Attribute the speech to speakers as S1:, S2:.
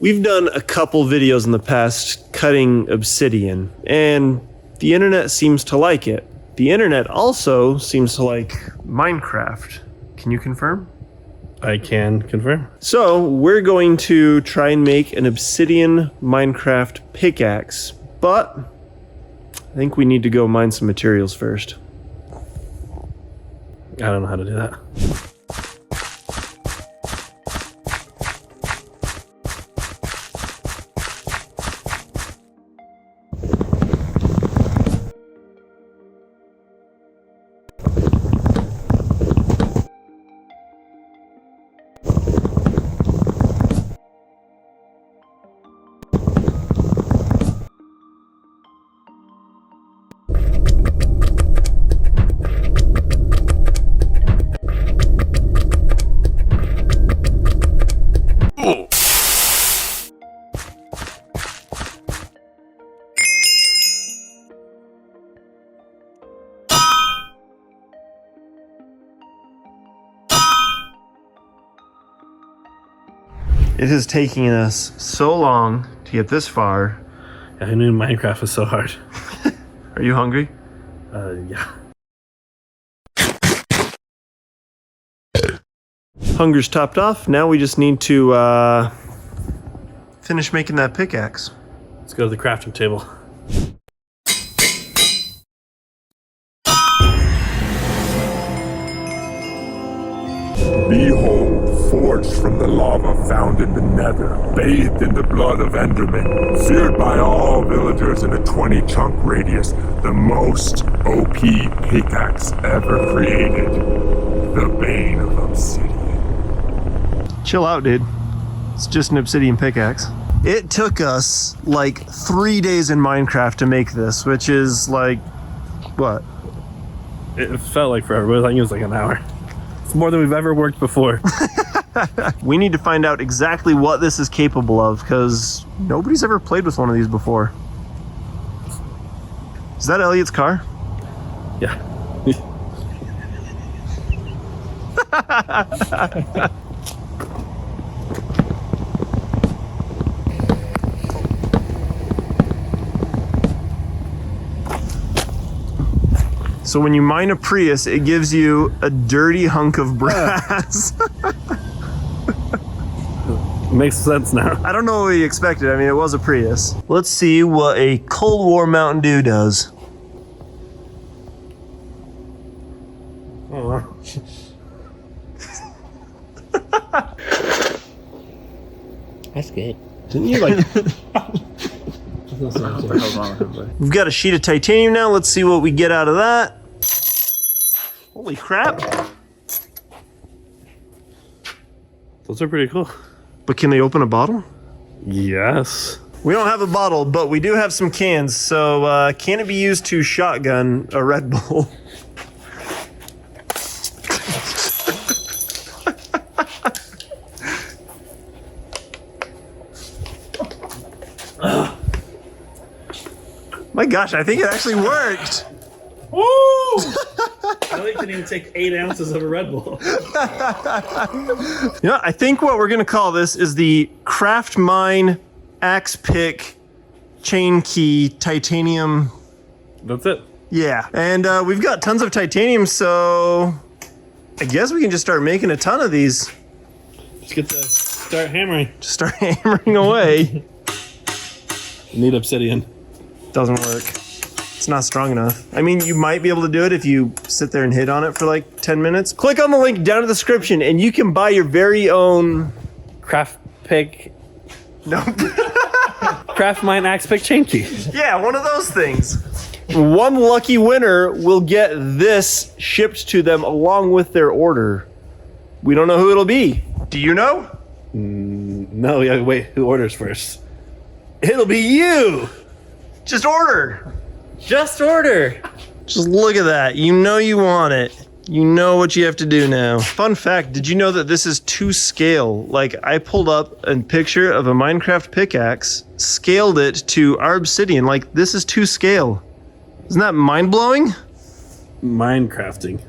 S1: We've done a couple videos in the past cutting obsidian, and the internet seems to like it. The internet also seems to like Minecraft. Can you confirm?
S2: I can confirm.
S1: So we're going to try and make an obsidian Minecraft pickaxe, but I think we need to go mine some materials first.
S2: I don't know how to do that.
S1: It is taking us so long to get this far.
S2: Yeah, I knew Minecraft was so hard.
S1: Are you hungry?
S2: Yeah.
S1: Hunger's topped off. Now we just need to finish making that pickaxe.
S2: Let's go to the crafting table.
S3: Behold, forged from the lava found in the nether, bathed in the blood of Endermen, feared by all villagers in a 20-chunk radius, the most OP pickaxe ever created, the Bane of Obsidian.
S1: Chill out, dude. It's just an obsidian pickaxe. It took us like 3 days in Minecraft to make this, which is like, what?
S2: It felt like forever, but I think it was like an hour. It's more than we've ever worked before.
S1: We need to find out exactly what this is capable of, because nobody's ever played with one of these before. Is that Elliot's car?
S2: Yeah.
S1: So when you mine a Prius, it gives you a dirty hunk of brass.
S2: Makes sense now.
S1: I don't know what you expected. I mean, it was a Prius. Let's see what a Cold War Mountain Dew does.
S2: Oh, wow.
S4: That's good.
S2: Didn't you like...
S1: We've got a sheet of titanium now. Let's see what we get out of that. Holy crap.
S2: Those are pretty cool.
S1: But can they open a bottle?
S2: Yes.
S1: We don't have a bottle, but we do have some cans. So can it be used to shotgun a Red Bull? My gosh, I think it actually worked.
S2: Woo! I like didn't even take 8 ounces of a Red Bull.
S1: Yeah, I think what we're gonna call this is the Crafmine Axepick Chainkey Titanium.
S2: That's it.
S1: Yeah, and we've got tons of titanium, so I guess we can just start making a ton of these.
S2: Let's get to start hammering.
S1: Just start hammering away.
S2: Need obsidian.
S1: Doesn't work. It's not strong enough. I mean, you might be able to do it if you sit there and hit on it for like 10 minutes. Click on the link down in the description and you can buy your very own...
S2: Crafmine Axepick Chainkey.
S1: Yeah, one of those things. One lucky winner will get this shipped to them along with their order. We don't know who it'll be. Do you know?
S2: No, yeah, wait, who orders first?
S1: It'll be you. Just order.
S4: Just order.
S1: Just look at that. You know you want it. You know what you have to do now. Fun fact, did you know that this is to scale? Like, I pulled up a picture of a Minecraft pickaxe, scaled it to our obsidian. Like, this is to scale. Isn't that mind-blowing?
S2: Minecrafting.